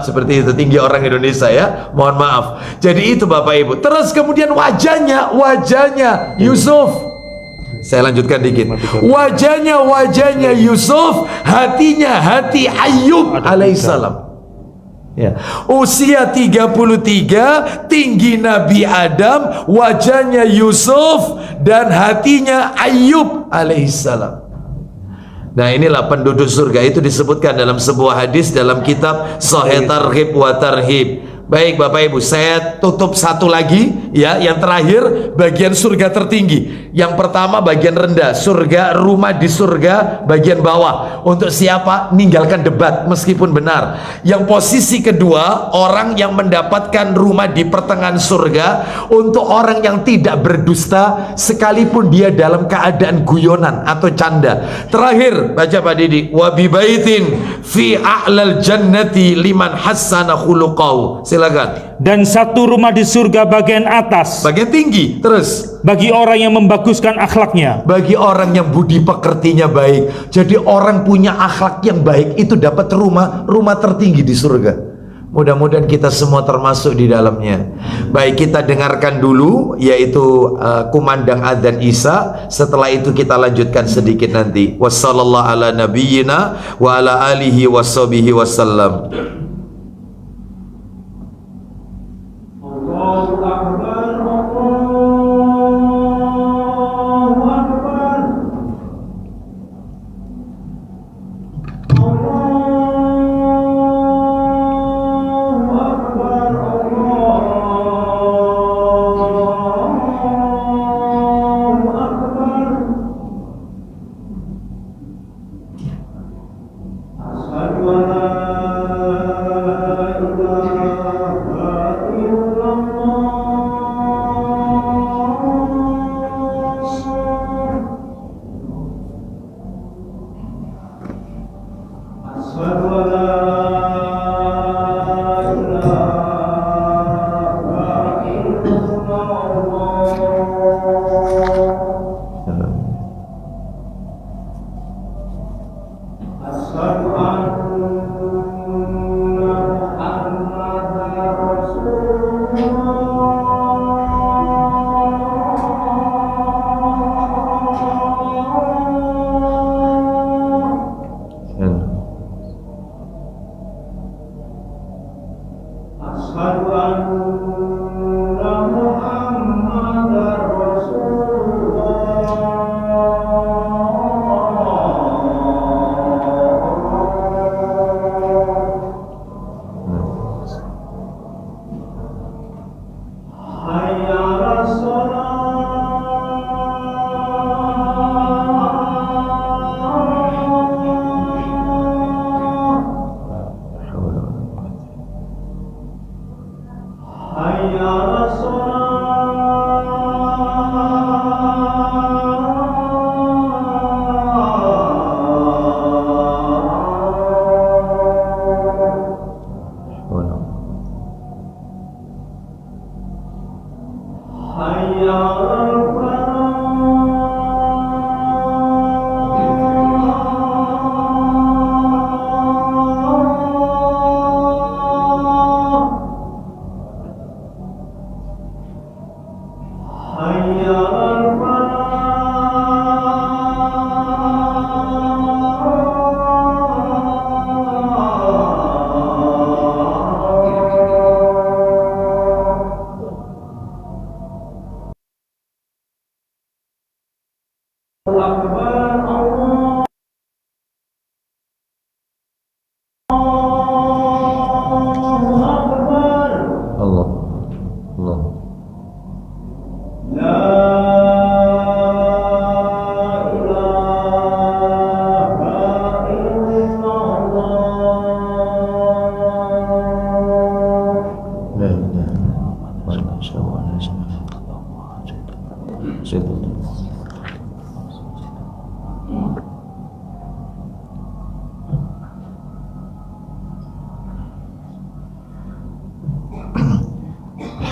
seperti itu tinggi orang Indonesia ya. Mohon maaf. Jadi itu Bapak Ibu. Terus kemudian wajahnya Yusuf. Saya lanjutkan dikit. Wajahnya Yusuf, hatinya hati Ayyub alaihissalam. Ya. Usia 33, tinggi Nabi Adam, wajahnya Yusuf, dan hatinya Ayyub alaihissalam. Nah inilah penduduk surga. Itu disebutkan dalam sebuah hadis dalam kitab Sahih Targhib wa Tarhib. Baik Bapak Ibu, saya tutup satu lagi ya, yang terakhir bagian surga tertinggi. Yang pertama bagian rendah, surga, rumah di surga bagian bawah. Untuk siapa? Ninggalkan debat meskipun benar. Yang posisi kedua, orang yang mendapatkan rumah di pertengahan surga. Untuk orang yang tidak berdusta sekalipun dia dalam keadaan guyonan atau canda. Terakhir, baca Pak Didi, wa bi baitin fi a'lal jannati liman hassana khuluqahu. Silakan. Dan satu rumah di surga bagian atas, Bagian tinggi. Terus bagi orang yang membaguskan akhlaknya. bagi orang yang budi pekertinya baik. Jadi orang punya akhlak yang baik itu dapat rumah tertinggi di surga. Mudah-mudahan kita semua termasuk di dalamnya. Baik, kita dengarkan dulu yaitu kumandang adzan Isya. Setelah itu kita lanjutkan sedikit nanti. Wassallallahu ala nabiyyina wa ala alihi washabihi wasallam. Allahu Akbar, Allahu Akbar.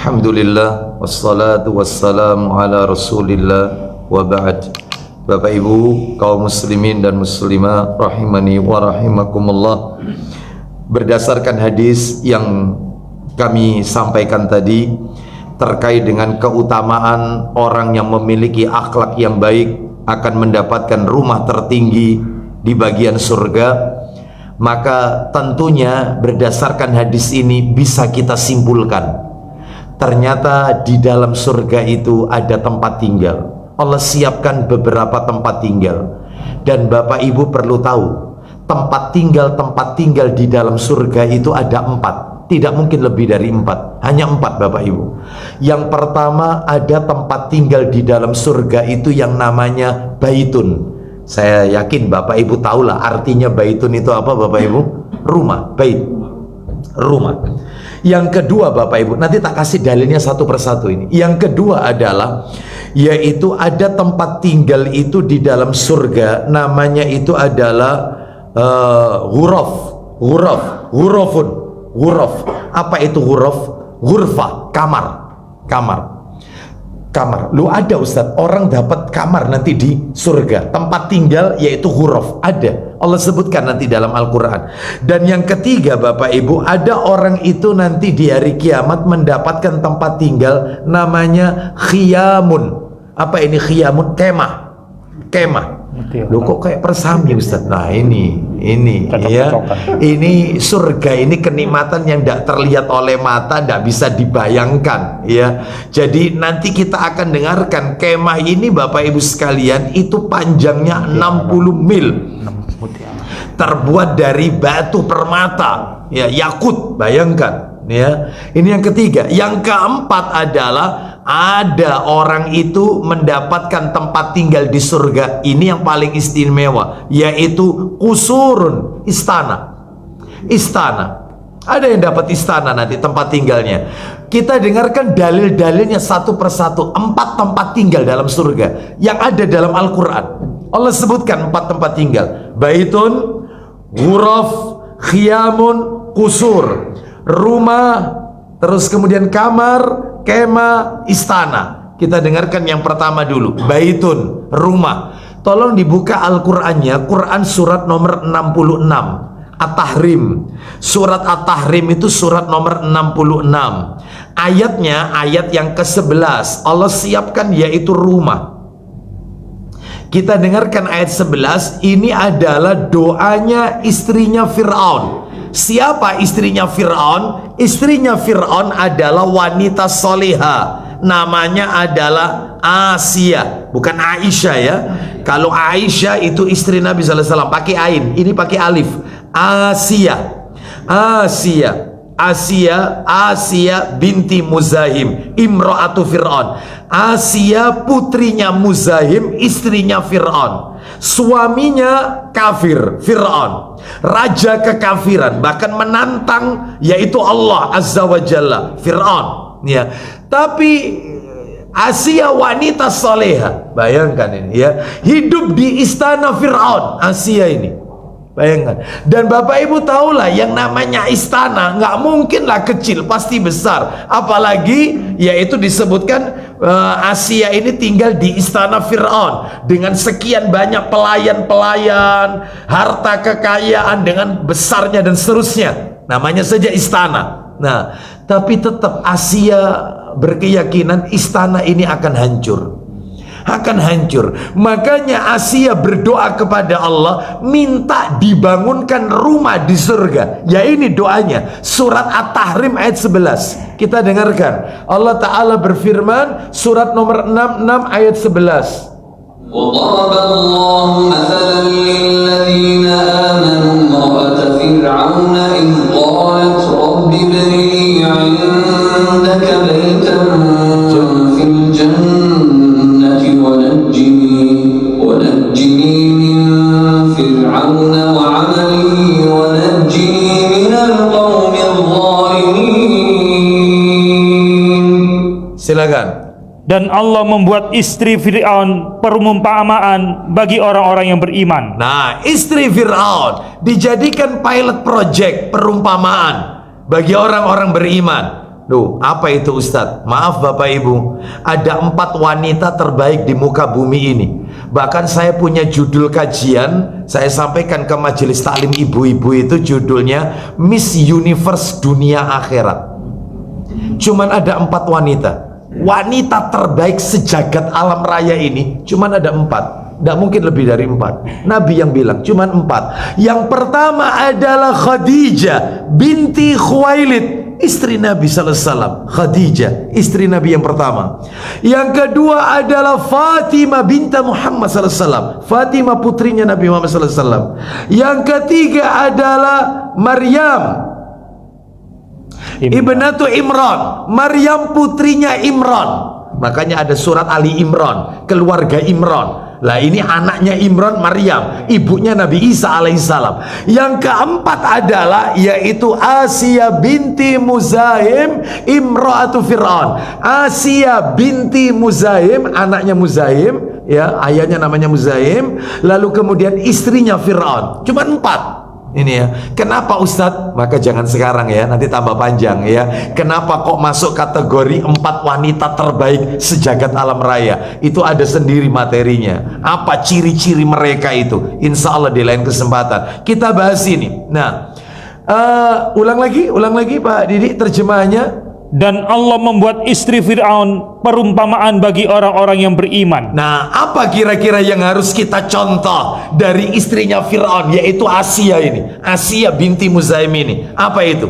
Alhamdulillah wassalatu wassalamu ala Rasulillah wa ba'd. Bapak Ibu kaum muslimin dan muslimah rahimani wa rahimakumullah. Berdasarkan hadis yang kami sampaikan tadi terkait dengan keutamaan orang yang memiliki akhlak yang baik akan mendapatkan rumah tertinggi di bagian surga, maka tentunya berdasarkan hadis ini bisa kita simpulkan ternyata di dalam surga itu ada tempat tinggal. Allah siapkan beberapa tempat tinggal. Dan Bapak Ibu perlu tahu, tempat tinggal di dalam surga itu ada 4. Tidak mungkin lebih dari 4. Hanya 4 Bapak Ibu. Yang pertama, ada tempat tinggal di dalam surga itu yang namanya baitun. Saya yakin Bapak Ibu tahulah artinya baitun itu apa Bapak Ibu? Rumah, bait. Rumah. Yang kedua Bapak Ibu, nanti tak kasih dalilnya satu persatu ini. Yang kedua adalah yaitu ada tempat tinggal itu di dalam surga, namanya itu adalah ghuraf. Apa itu ghuraf? Ghurfah, kamar. Lu ada Ustadz, orang dapat kamar nanti di surga. Tempat tinggal yaitu ghuraf, ada. Allah sebutkan nanti dalam Al-Quran. Dan yang ketiga Bapak Ibu, ada orang itu nanti di hari kiamat mendapatkan tempat tinggal namanya khiyamun. Apa ini khiyamun? Kemah. Loh kok kayak persami Ustaz? Nah ini ya, ini surga, ini kenikmatan yang tidak terlihat oleh mata, tidak bisa dibayangkan ya. Jadi nanti kita akan dengarkan kemah ini Bapak Ibu sekalian, itu panjangnya 60 mil, terbuat dari batu permata ya, yakut, bayangkan ya. Ini yang ketiga. Yang keempat adalah ada orang itu mendapatkan tempat tinggal di surga. Ini yang paling istimewa, yaitu kusurun, istana. Ada yang dapat istana nanti tempat tinggalnya. Kita dengarkan dalil-dalilnya satu persatu. 4 tempat tinggal dalam surga yang ada dalam Al-Quran. Allah sebutkan 4 tempat tinggal: baitun, ghuraf, khiyamun, kusur, rumah, terus kemudian kamar, kemah, istana. Kita dengarkan yang pertama dulu, baitun, rumah. Tolong dibuka Al-Qur'annya, Quran surat nomor 66, At-Tahrim. Surat At-Tahrim itu surat nomor 66. Ayatnya ayat yang ke-11. Allah siapkan yaitu rumah. Kita dengarkan ayat 11. Ini adalah doanya istrinya Fir'aun. Siapa istrinya Fir'aun? Istrinya Fir'aun adalah wanita soleha. Namanya adalah Asia, bukan Aisyah ya. Kalau Aisyah itu istri Nabi SAW, pakai ain, ini pakai alif. Asia binti Muzahim, imro'atu Fir'aun. Asia putrinya Muzahim, istrinya Fir'aun. Suaminya kafir, Fir'aun, raja kekafiran, bahkan menantang yaitu Allah Azza wa Jalla, Fir'aun ya. Tapi Asia wanita soleha, bayangkan ini ya, hidup di istana Fir'aun, Asia ini, bayangkan. Dan Bapak Ibu tahulah yang namanya istana nggak mungkin lah kecil, pasti besar. Apalagi yaitu disebutkan Asia ini tinggal di istana Fir'aun dengan sekian banyak pelayan-pelayan, harta kekayaan dengan besarnya dan seterusnya. Namanya saja istana. Nah, tapi tetap Asia berkeyakinan istana ini akan hancur. Makanya Asia berdoa kepada Allah, minta dibangunkan rumah di surga. Ya ini doanya, surat At-Tahrim ayat 11. Kita dengarkan. Allah Ta'ala berfirman, surat nomor 66 ayat 11. وضرب الله مثلا للذين آمنوا امرأة فرعون إذ قالت رب ابن لي عندك بيتا في الجنة ونجني من فرعون وعمله ونجني من القوم الظالمين. Silakan. Dan Allah membuat istri Fir'aun perumpamaan bagi orang-orang yang beriman. Nah, istri Fir'aun dijadikan pilot project perumpamaan bagi orang-orang beriman. Duh, apa itu Ustadz? Maaf Bapak Ibu, ada 4 wanita terbaik di muka bumi ini. Bahkan saya punya judul kajian, saya sampaikan ke majelis taklim ibu-ibu itu, judulnya Miss Universe Dunia Akhirat. Cuman ada 4 wanita. Wanita terbaik sejagat alam raya ini cuman ada 4. Tidak mungkin lebih dari 4. Nabi yang bilang cuman 4. Yang pertama adalah Khadijah binti Khuwailid, istri Nabi SAW. Khadijah, istri Nabi yang pertama. Yang kedua adalah Fatimah binti Muhammad SAW. Fatimah putrinya Nabi Muhammad SAW. Yang ketiga adalah Maryam Ibnatu Imran, Maryam putrinya Imran. Makanya ada surat Ali Imran, keluarga Imran. Lah ini anaknya Imran, Maryam, ibunya Nabi Isa alaihissalam. Yang keempat adalah yaitu Asia binti Muzahim, imra'atu Fir'aun. Asia binti Muzahim, anaknya Muzahim, ya, ayahnya namanya Muzahim. Lalu kemudian istrinya Fir'aun. Cuma 4. Ini ya. Kenapa Ustadz? Maka jangan sekarang ya, nanti tambah panjang ya. Kenapa kok masuk kategori 4 wanita terbaik sejagat alam raya? Itu ada sendiri materinya. Apa ciri-ciri mereka itu? Insya Allah di lain kesempatan kita bahas ini. Nah, ulang lagi Pak Didi terjemahannya. Dan Allah membuat istri Fir'aun perumpamaan bagi orang-orang yang beriman. Nah, apa kira-kira yang harus kita contoh dari istrinya Fir'aun, yaitu Asia ini, Asia binti Muzaim ini? Apa itu?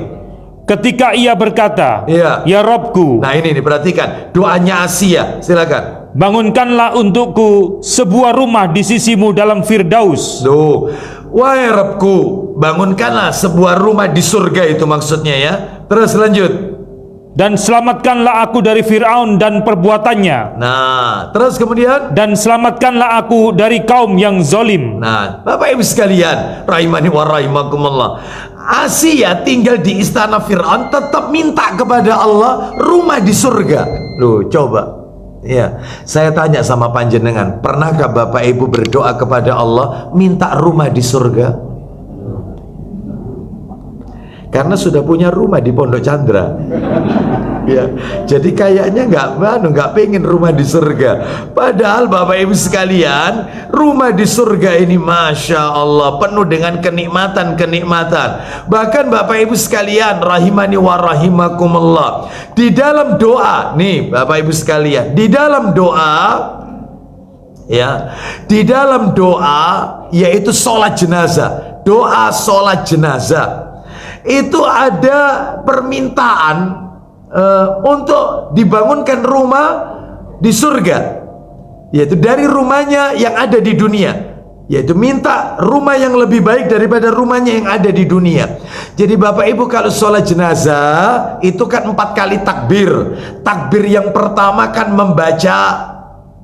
Ketika ia berkata, Iya. Ya Robku, Nah ini perhatikan doanya Asia, silakan. bangunkanlah untukku sebuah rumah di sisimu dalam Firdaus. Duh, wahai Rabbku, bangunkanlah sebuah rumah di surga, itu maksudnya ya. Terus lanjut. Dan selamatkanlah aku dari Fir'aun dan perbuatannya. Nah, terus kemudian. Dan selamatkanlah aku dari kaum yang zolim. Nah, Bapak Ibu sekalian, rahimani wa rahimakumullah. Asia tinggal di istana Fir'aun, tetap minta kepada Allah rumah di surga. Loh, coba. Ya, saya tanya sama panjenengan, pernahkah Bapak Ibu berdoa kepada Allah minta rumah di surga? Karena sudah punya rumah di Pondok Chandra. Ya, jadi kayaknya nggak pengen rumah di surga. Padahal Bapak Ibu sekalian, rumah di surga ini Masya Allah penuh dengan kenikmatan-kenikmatan. Bahkan Bapak Ibu sekalian, rahimani wa rahimakumullah, di dalam doa nih Bapak Ibu sekalian, di dalam doa ya, di dalam doa yaitu sholat jenazah, doa sholat jenazah, itu ada permintaan untuk dibangunkan rumah di surga, yaitu dari rumahnya yang ada di dunia, yaitu minta rumah yang lebih baik daripada rumahnya yang ada di dunia. Jadi Bapak Ibu kalau sholat jenazah itu kan 4 kali takbir. Takbir yang pertama kan membaca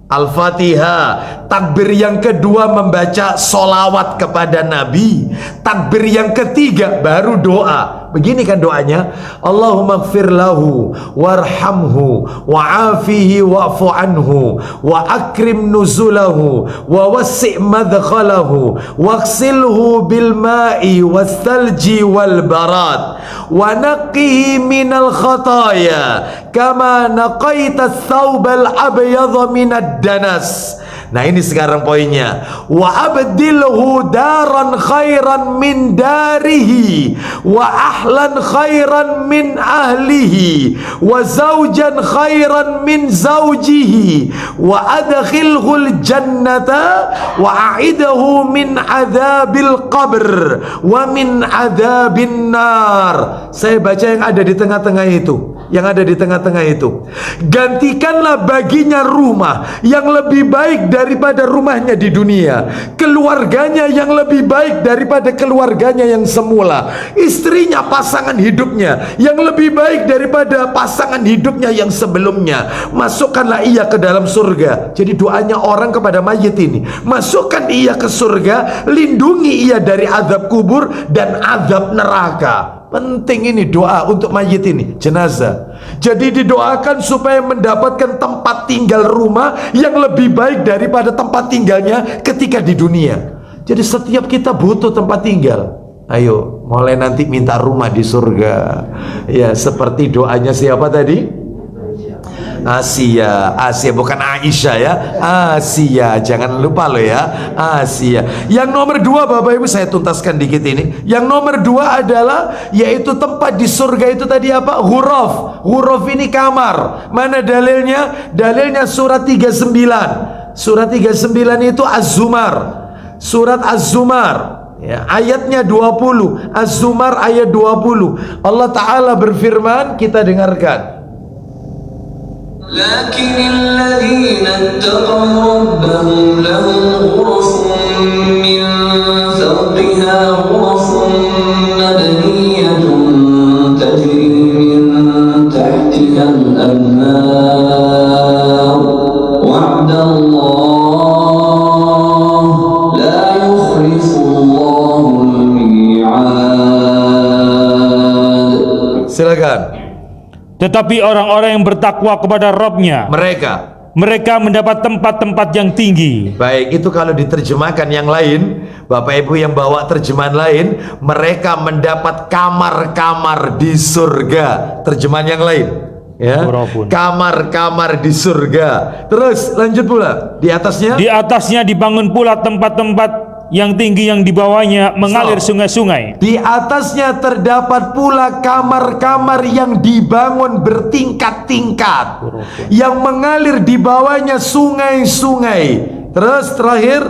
Al-Fatihah. Takbir yang kedua membaca solawat kepada Nabi. Takbir yang ketiga baru doa. Begini kan doanya, Allahumma gfir lahu warhamhu wa'afihi wa'fu anhu wa akrim nuzulahu wa wassi' madkhalahu waghsilhu bil ma'i was thalji wal barad wa naqqihi minal khataya kama naqaita thawbal abyadha minad danas. Nah ini sekarang poinnya, wa abdilhu daran khairan min darihi wa ahlan khairan min ahlihi wa zawjan khairan min zawjihi wa adkhilhul jannata wa a'idhu min adzabil qabr wa min adzabin nar. Saya baca yang ada di tengah-tengah itu, yang ada di tengah-tengah itu. Gantikanlah baginya rumah yang lebih baik daripada rumahnya di dunia, keluarganya yang lebih baik daripada keluarganya yang semula, istrinya, pasangan hidupnya yang lebih baik daripada pasangan hidupnya yang sebelumnya. Masukkanlah ia ke dalam surga. Jadi doanya orang kepada mayit ini, masukkan ia ke surga, lindungi ia dari azab kubur dan azab neraka. Penting ini doa untuk mayit ini, jenazah. Jadi didoakan supaya mendapatkan tempat tinggal rumah yang lebih baik daripada tempat tinggalnya ketika di dunia. Jadi setiap kita butuh tempat tinggal. Ayo, mulai nanti minta rumah di surga. Ya, seperti doanya siapa tadi? Asia, bukan Aisyah ya, Asia, jangan lupa loh ya, Asia. Yang nomor 2 Bapak Ibu, saya tuntaskan dikit ini. Yang nomor 2 adalah yaitu tempat di surga itu tadi apa? Ghuraf. Ghuraf ini kamar. Mana dalilnya? Dalilnya surat 39. Surat 39 itu Az-Zumar. Surat Az-Zumar, ya, ayatnya 20. Az-Zumar ayat 20. Allah Ta'ala berfirman, kita dengarkan. لكن الذين اتقوا ربهم لهم غرف من فوقها غرف مبنية تجري من تحتها الأنهار وعد الله لا يخلف الله الميعاد. Silakan. Tetapi orang-orang yang bertakwa kepada Rabb-Nya, Mereka mereka mendapat tempat-tempat yang tinggi. Baik, itu kalau diterjemahkan yang lain, Bapak Ibu yang bawa terjemahan lain, mereka mendapat kamar-kamar di surga. Terjemahan yang lain, ya. Kamar-kamar di surga. Terus lanjut pula di atasnya. Di atasnya dibangun pula tempat-tempat yang tinggi, yang di bawahnya mengalir sungai-sungai. Di atasnya terdapat pula kamar-kamar yang dibangun bertingkat-tingkat, yang mengalir di bawahnya sungai-sungai. Terus terakhir,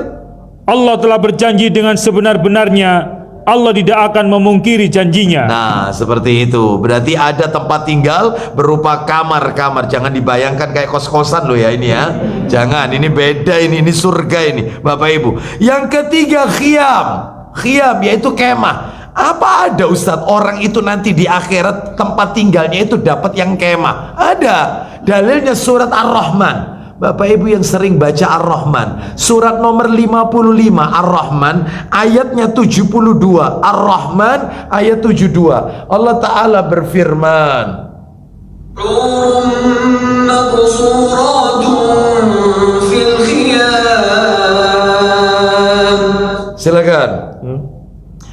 Allah telah berjanji dengan sebenar-benarnya, Allah tidak akan memungkiri janjinya. nah seperti itu. Berarti ada tempat tinggal berupa kamar-kamar. Jangan dibayangkan kayak kos-kosan loh ya ini ya. Jangan, ini beda, ini surga ini Bapak Ibu. Yang ketiga khiyam. Khiyam yaitu kemah. Apa ada Ustadz orang itu nanti di akhirat tempat tinggalnya itu dapat yang kemah? Ada. Dalilnya surat Ar-Rahman. Bapak Ibu yang sering baca Ar-Rahman, surat nomor 55 Ar-Rahman ayatnya 72. Ar-Rahman ayat 72. Allah Ta'ala berfirman, silakan.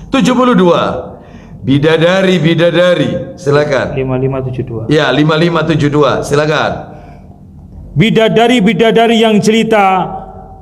72. Bidadari, silakan. 5572. Ya, 5572, silakan. Bidadari-bidadari yang jelita,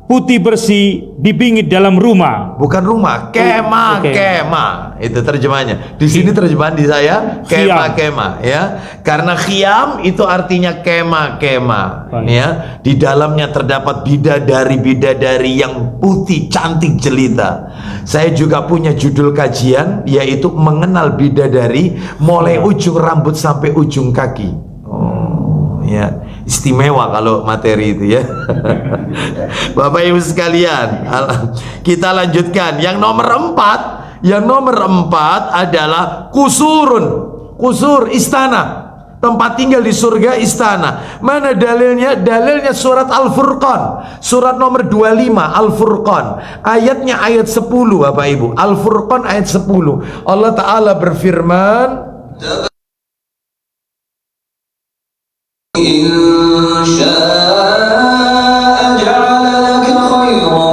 putih bersih, dibingit dalam rumah. Bukan rumah, kemah, Oke. kemah. Itu terjemahannya. Di sini terjemahan di saya kemah, kemah, ya. Karena khiyam itu artinya kemah, kemah, Baik. ya. Di dalamnya terdapat bidadari-bidadari yang putih, cantik, jelita. Saya juga punya judul kajian yaitu mengenal bidadari mulai ujung rambut sampai ujung kaki. Oh, ya. Istimewa kalau materi itu ya. Bapak Ibu sekalian, kita lanjutkan yang nomor 4. Yang nomor 4 adalah kusur, istana, tempat tinggal di surga, istana. Mana dalilnya? Dalilnya surat Al-Furqan, surat nomor 25 Al-Furqan, ayatnya ayat 10 Bapak Ibu. Al-Furqan ayat 10. Allah Ta'ala berfirman, إن شاء جعل لك خيرا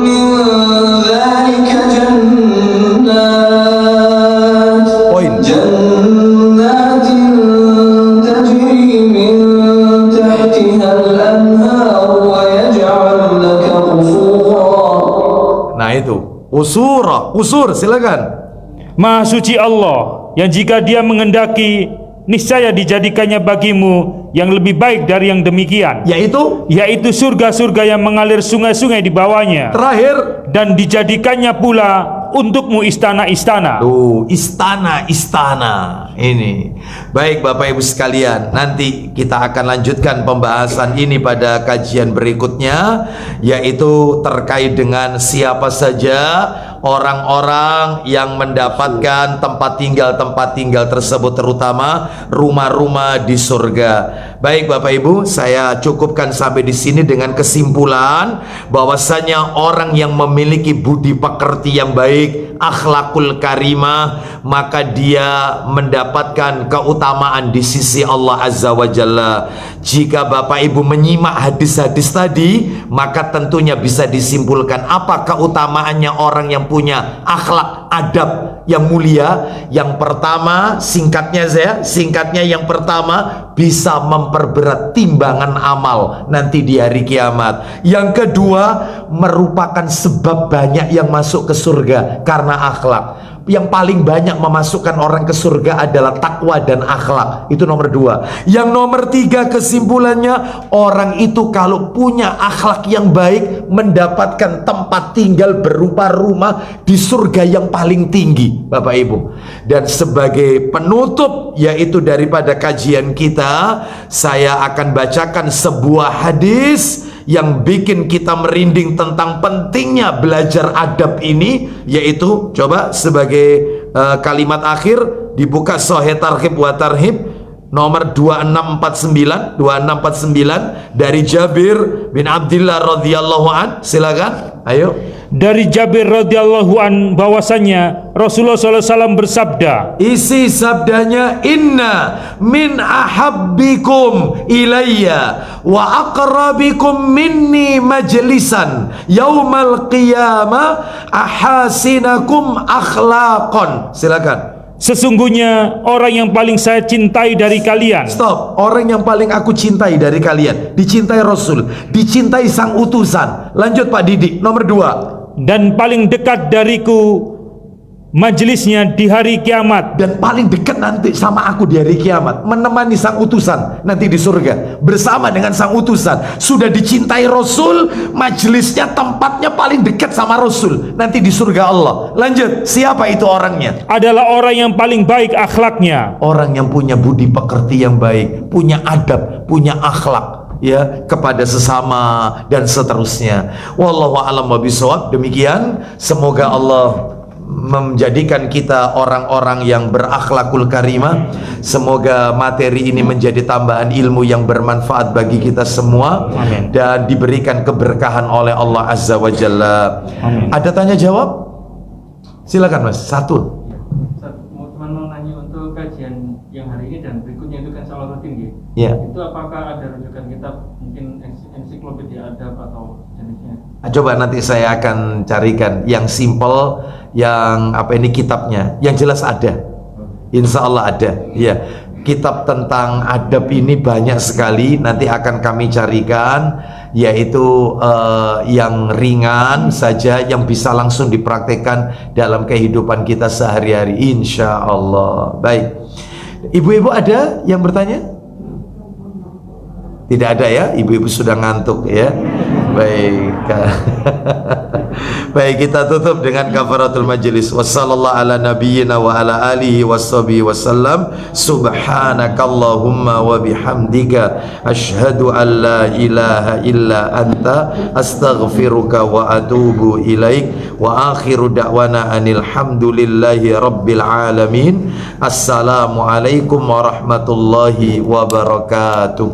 من ذلك جنات تجري من تحتها الأنهار ويجعل لك قصورا. nah itu kusur, silakan. Maha suci Allah, yang jika Dia menghendaki, niscaya dijadikannya bagimu yang lebih baik dari yang demikian, yaitu surga-surga yang mengalir sungai-sungai di bawahnya. Terakhir, dan dijadikannya pula untukmu istana-istana. tuh istana-istana ini. Baik Bapak Ibu sekalian, nanti kita akan lanjutkan pembahasan ini pada kajian berikutnya, yaitu terkait dengan siapa saja orang-orang yang mendapatkan tempat tinggal tersebut, terutama rumah-rumah di surga. Baik Bapak Ibu, saya cukupkan sampai di sini dengan kesimpulan bahwasanya orang yang memiliki budi pekerti yang baik, akhlakul karimah, maka dia mendapatkan keutamaan di sisi Allah Azza wa Jalla. Jika Bapak Ibu menyimak hadis-hadis tadi, maka tentunya bisa disimpulkan apa keutamaannya orang yang punya akhlak adab yang mulia. Yang pertama, singkatnya yang pertama, bisa memperberat timbangan amal nanti di hari kiamat. Yang kedua, merupakan sebab banyak yang masuk ke surga karena akhlak. Yang paling banyak memasukkan orang ke surga adalah takwa dan akhlak. Itu nomor 2. Yang nomor 3 kesimpulannya, orang itu kalau punya akhlak yang baik, mendapatkan tempat tinggal berupa rumah di surga yang paling tinggi Bapak Ibu. Dan sebagai penutup yaitu daripada kajian kita, saya akan bacakan sebuah hadis yang bikin kita merinding tentang pentingnya belajar adab ini, yaitu coba sebagai kalimat akhir dibuka Sahih Targhib wa Tarhib nomor 2649 dari Jabir bin Abdullah radhiyallahu an. Silakan, ayo. Dari Jabir radhiyallahu an bahwasanya Rasulullah SAW bersabda, isi sabdanya, inna min ahabbikum ilayya wa aqrabikum minni majlisan yaumal qiyamah ahasinakum akhlaqan. Silakan. sesungguhnya orang yang paling saya cintai dari kalian. Stop. Orang yang paling aku cintai dari kalian, dicintai Rasul, dicintai sang utusan. Lanjut Pak Didik. Nomor 2. Dan paling dekat dariku majelisnya di hari kiamat. Dan paling dekat nanti sama aku di hari kiamat, menemani sang utusan nanti di surga bersama dengan sang utusan. Sudah dicintai Rasul, majelisnya, tempatnya paling dekat sama Rasul nanti di surga Allah. Lanjut. Siapa itu orangnya? Adalah orang yang paling baik akhlaknya. Orang yang punya budi pekerti yang baik, punya adab, punya akhlak, ya, kepada sesama dan seterusnya. Wallahu a'lam wabishawab. Demikian, semoga Allah menjadikan kita orang-orang yang berakhlakul karimah. Semoga materi ini menjadi tambahan ilmu yang bermanfaat bagi kita semua. Amin. Dan diberikan keberkahan oleh Allah Azza wa Jalla. Amin. Ada tanya jawab? Silakan Mas. Satu. Cuma mau nanya untuk kajian yang hari ini dan berikutnya itu kan soal rutin gitu. Ya. Itu apakah ada rujukan kitab mungkin ensiklopedia adab atau jenisnya? Coba nanti saya akan carikan yang simple, yang apa ini kitabnya, yang jelas ada. Insya Allah ada. Ya, kitab tentang adab ini banyak sekali. Nanti akan kami carikan, yaitu yang ringan saja, yang bisa langsung dipraktekkan dalam kehidupan kita sehari-hari. Insya Allah. Baik. Ibu-ibu ada yang bertanya? Tidak ada ya, ibu-ibu sudah ngantuk ya. Baik. Baik, kita tutup dengan kafaratul majlis. Wassallallahu ala nabiyyina wa ala alihi washabihi wasallam. Subhanakallahumma wa bihamdika asyhadu an la ilaha illa anta astaghfiruka wa atubu ilaik. Wa akhiru da'wana anil hamdulillahi rabbil alamin. Assalamualaikum warahmatullahi wabarakatuh.